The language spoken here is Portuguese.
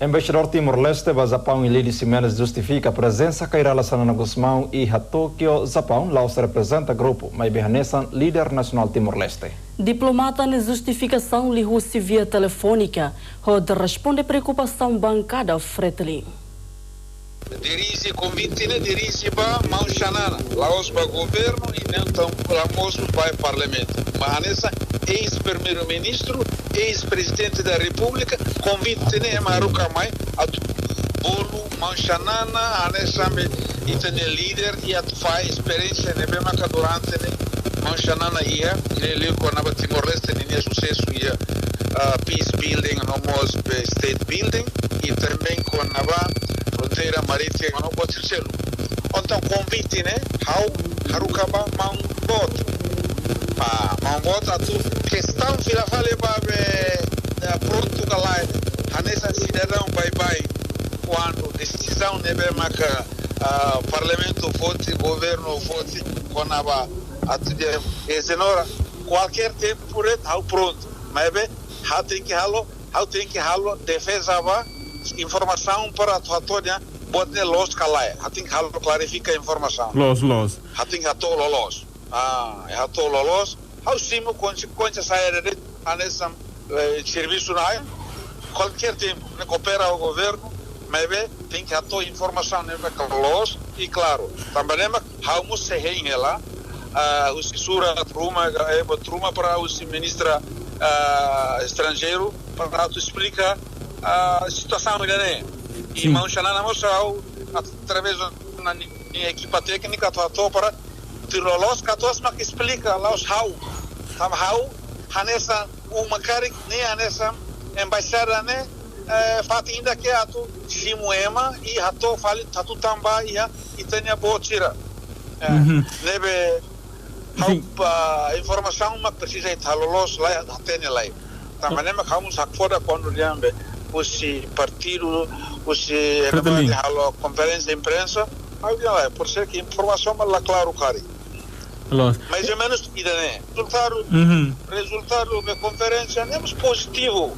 Embaixador Timor-Leste do Japão, Elidio Ximenes, justifica a presença Kairala Sanana Guzmão e a Tóquio, Japão, lá se representa grupo, mas Behanesan, líder nacional Timor-Leste. Diplomata na justificação lhe via telefônica, onde responde a preocupação bancada Fretlin. Dirige convite, dirige para Manxanana, lá os para governo e não tão famosos para o parlamento. Mas ex-primeiro-ministro, ex-presidente da república, convite ne Marukamai, a bolo Manxanana, a nesame e tem líder e a faz experiência ne bem que durante ne Manxanana ia, ele com a Timor-Leste ne sucesso ia peace building, no state building e também com a fronteira marítima não pode ser. Então convite né, Harukaba Mambot, Mambot a tu questão fila fale para Portugal, a nessa cidadão bye quando decisão ne bem marca parlamento vote, governo vote com a tu de qualquer tempo por ao pronto, mas bem tem que halo defesa va informação para a tua bote los calai tem que halo clarifica a informação los tem que halo los los ao simo consequência sair de anessa serviço na qualquer tempo ne coopera o governo mas bem tem que halo informação ne los e claro também vamos se lá o sura truma para o ministra estrangeiro para tu explicar a situação né e Manxanana mostrou através da equipa técnica para tirolos catos mas que explica lá os how hanessa uma cara nem hanessa embaixada né fat ainda que atu simuema e hato fali tatu tamba e tenha botira nebe informação mas precisa italos lá tem lá também mas vamos fora quando lembre os partido os conferência de imprensa por ser que informação mas lá claro cara mais ou menos ideia resultado da conferência é positivo